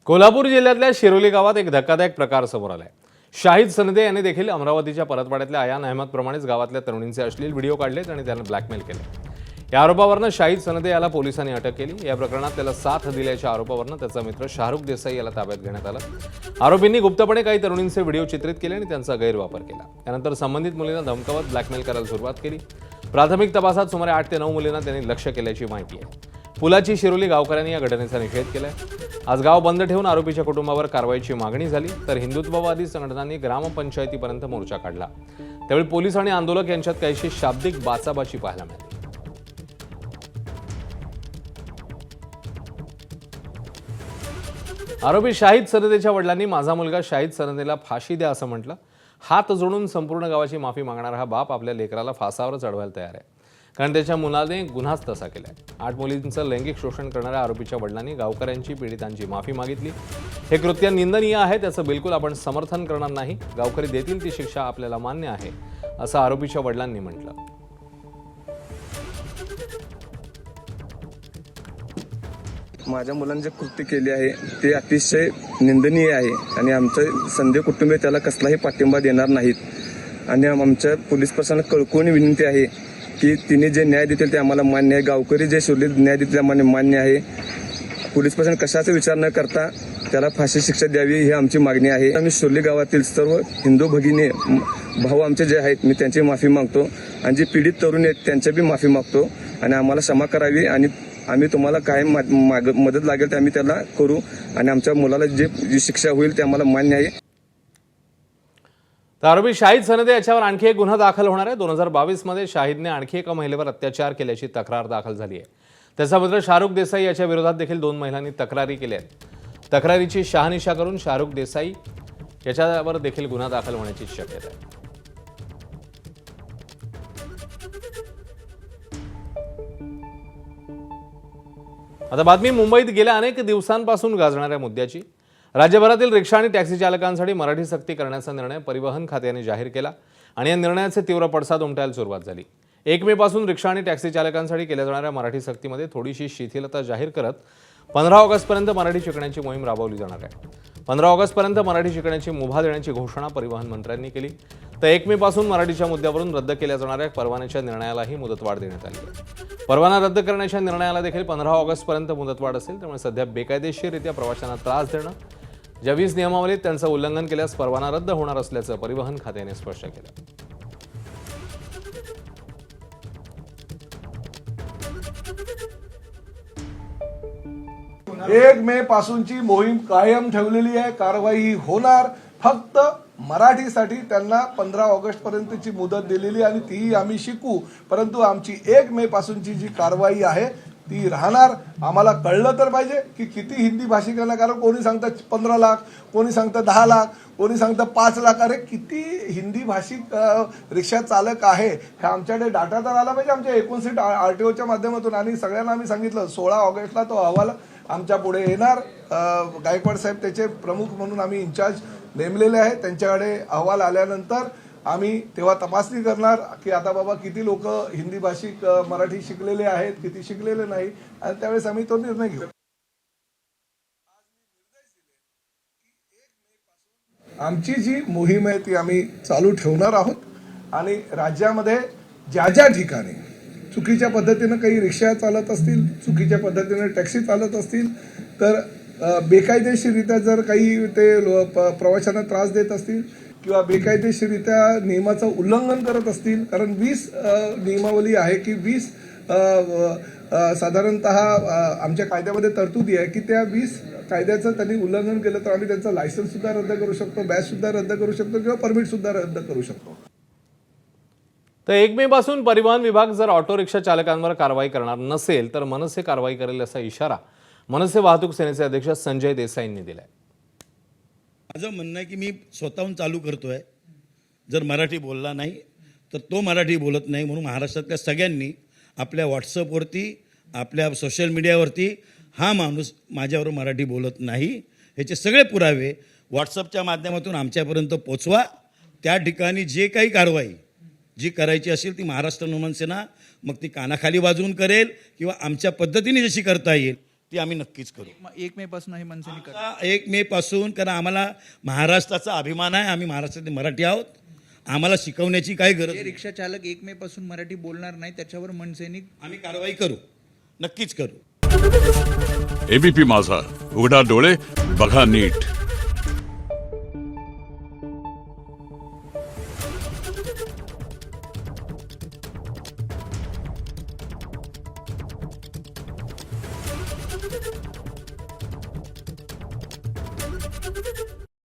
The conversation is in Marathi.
कोल्हापूर जिल्ह्यातल्या शिरोली गावात एक धक्कादायक प्रकार समोर आलाय। शाहिद सनदे यांनी देखील अमरावतीच्या परतवाड्यातल्या आयान अहमदप्रमाणेच गावातल्या तरुणींचे अश्लील व्हिडिओ काढलेत आणि त्यांना ब्लॅकमेल केले। या आरोपावरून शाहिद सनदे याला पोलिसांनी अटक केली। या प्रकरणात त्याला साथ दिल्याच्या आरोपावरून त्याचा मित्र शाहरुख देसाई याला ताब्यात घेण्यात आलं। आरोपींनी गुप्तपणे काही तरुणींचे व्हिडिओ चित्रित केले आणि त्यांचा गैरवापर केला। त्यानंतर संबंधित मुलींना धमकावत ब्लॅकमेल करायला सुरुवात केली। प्राथमिक तपासात सुमारे 8 ते 9 मुलींना त्यांनी लक्ष्य केल्याची माहिती आहे। पुलाची शिरोली गावकऱ्यांनी या घटनेचा निषेध केलाय। आज गाव बंद ठेवून आरोपीच्या कुटुंबावर कारवाईची मागणी झाली, तर हिंदुत्ववादी संघटनांनी ग्रामपंचायतीपर्यंत मोर्चा काढला। त्यावेळी पोलीस आणि आंदोलक यांच्यात काहीशी शाब्दिक बाचाबाची पाहायला मिळाली। आरोपी शाहिद सनदेच्या वडिलांनी माझा मुलगा शाहिद सनदेला फाशी द्या असं म्हटलं। हात जोडून संपूर्ण गावाची माफी मागणारा हा बाप आपल्या लेकराला फासावर चढवायला तयार आहे, कारण त्याच्या मुलाने गुन्हाच तसा केलाय। 8 मुलींचं लैंगिक शोषण करणाऱ्या आरोपीच्या वडिलांनी गावकऱ्यांची पीडितांची माफी मागितली। हे कृत्य निंदनीय आहे, त्याचं बिलकुल आपण समर्थन करणार नाही। गावकरी देतील ती शिक्षा आपल्याला मान्य आहे, असं आरोपीच्या वडिलांनी म्हटलं। माझ्या मुलांनी जे कृत्य केले आहे ते अतिशय निंदनीय आहे आणि आमचं संदेह कुटुंबीय त्याला कसलाही पाठिंबा देणार नाहीत। आणि आमच्या पोलीस प्रशासनाला कळकळून विनंती आहे की तिने जे न्याय देतील ते आम्हाला मान्य आहे। गावकरी जे शोधले न्याय देतील आम्हाला मान्य आहे। पोलीस प्रशासन कशाचा विचार न करता त्याला फाशी शिक्षा द्यावी ही आमची मागणी आहे। आम्ही शोरली गावातील सर्व हिंदू भगिनी भाऊ आमचे जे आहेत मी त्यांची माफी मागतो आणि जे पीडित तरुण आहेत त्यांची बी माफी मागतो आणि आम्हाला क्षमा करावी आणि आम्ही तुम्हाला काय मदत लागेल ते आम्ही त्याला करू आणि आमच्या मुलाला जी शिक्षा होईल ते आम्हाला मान्य आहे। आरोपी शाहिद सनदे याच्यावर आणखी एक गुन्हा दाखल होणार आहे। 2022 मध्ये शाहिदने आणखी एका महिलेवर अत्याचार केल्याची तक्रार दाखल झाली आहे। त्याचा मित्र शाहरुख देसाई याच्या विरोधात देखील 2 महिलांनी तक्रारी केल्या आहेत। तक्रारीची शहानिशा करून शाहरुख देसाई याच्यावर देखील गुन्हा दाखल होण्याची शक्यता आहे। आता बातमी मुंबईत गेल्या अनेक दिवसांपासून गाजणाऱ्या मुद्द्याची। राज्यभरातील रिक्षा आणि टॅक्सी चालकांसाठी मराठी सक्ती करण्याचा निर्णय परिवहन खात्याने जाहीर केला आणि या निर्णयाचे तीव्र पडसाद उमटायला सुरुवात झाली। 1 मे पासून रिक्षा आणि टॅक्सी चालकांसाठी केल्या जाणाऱ्या मराठी सक्तीमध्ये थोडीशी शिथिलता जाहीर करत 15 ऑगस्टपर्यंत मराठी शिकण्याची मोहीम राबवली जाणार आहे। 15 ऑगस्टपर्यंत मराठी शिकण्याची मुभा देण्याची घोषणा परिवहन मंत्र्यांनी केली, तर 1 मे पासून मराठीच्या मुद्द्यावरून रद्द केल्या जाणाऱ्या परवान्याच्या निर्णयालाही मुदतवाढ देण्यात आली आहे। परवाना रद्द करण्याच्या निर्णयाला देखील 15 ऑगस्टपर्यंत मुदतवाढ असेल, त्यामुळे सध्या बेकायदेशीररित्या प्रवाशांना त्रास देणं, ज्या 20 नियमावलीत त्यांचं उल्लंघन केल्यास परवाना रद्द होणार असल्याचं परिवहन खात्याने स्पष्ट केलं। 1 मे पासूनची मोहीम कायम ठेवलेली आहे। कारवाई होणार। फक्त मराठीसाठी त्यांना 15 ऑगस्ट पर्यंतची मुदत दिलेली आणि ती आम्ही शिकू, परंतु आमची 1 मे पासूनची जी कारवाई आहे ती राहणार। आम्हाला कळलं तर पाहिजे की किती हिंदी भाषिकांना, कारण कोणी सांगतं 15 लाख, कोणी सांगतं 10 लाख, कोणी सांगतं 5 लाख। अरे किती हिंदी भाषिक रिक्षा चालक आहे हे आमच्याकडे डाटा तर आला पाहिजे आमच्या 59 RTOच्या माध्यमातून। आणि सगळ्यांना आम्ही सांगितलं 16 ऑगस्टला तो अहवाल आमच्या पुढे येणार। गायकवाड साहेब त्याचे प्रमुख म्हणून आम्ही इंचार्ज नेमलेले आहे। त्यांच्याकडे अहवाल आल्यानंतर आम्ही तेव्हा तपासणी करणार की आता बाबा किती लोक हिंदी भाषिक मराठी शिकलेले आहेत, किती शिकलेले नाही, आणि त्यावेळेस आम्ही तो निर्णय घेऊ। आमची जी मोहीम आहे ती आम्ही चालू ठेवणार आहोत आणि राज्यामध्ये ज्या ज्या ठिकाणी चुकीच्या पद्धतीने काही रिक्षा चालत असतील, चुकीच्या पद्धतीने टॅक्सी चालत असतील, तर बेकायदेशीररित्या जर काही ते प्रवाशांना त्रास देत असतील किंवा बेकायदेशीररित्या नियमाचं उल्लंघन करत असतील, कारण 20 नियमावली आहे की 20 साधारणतः आमच्या कायद्यामध्ये तरतुदी आहे की त्या 20 कायद्याचं त्यांनी उल्लंघन केलं तर आम्ही त्यांचं लायसन्स सुद्धा रद्द करू शकतो, बॅच सुद्धा रद्द करू शकतो किंवा परमिट सुद्धा रद्द करू शकतो। तर 1 मे पासून परिवहन विभाग जर ऑटो रिक्षा चालकांवर कारवाई करणार नसेल तर मनसे कारवाई करेल असा इशारा मनसे वाहतूक सेनेचे अध्यक्ष संजय देसाईंनी दिलाय। माझं म्हणणं आहे की मी स्वतःहून चालू करतोय, जर मराठी बोलला नाही तर तो मराठी बोलत नाही, म्हणून महाराष्ट्रातल्या सगळ्यांनी आपल्या व्हॉट्सअपवरती, आपल्या सोशल मीडियावरती हा माणूस माझ्यावर मराठी बोलत नाही ह्याचे सगळे पुरावे व्हॉट्सअपच्या माध्यमातून आमच्यापर्यंत पोचवा। त्या ठिकाणी जे काही कारवाई जी करायची असेल ती महाराष्ट्र नवमन सेना मग ती कानाखाली वाजवून करेल किंवा आमच्या पद्धतीने जशी करता येईल ती आम्ही नक्कीच करू. 1 मे पासून हे मनसेने कर 1 मे पासून, कारण आम्हाला महाराष्ट्राचा अभिमान आहे, आम्ही महाराष्ट्रातले मराठी आहोत, आम्हाला शिकवण्याची काही गरज जे नाही. रिक्षा चालक 1 मे पासून मराठी बोलणार नाही त्याच्यावर मनसेने आम्ही कारवाई करू, नक्कीच करू. एबीपी माझा, उघडा डोळे बघा नीट.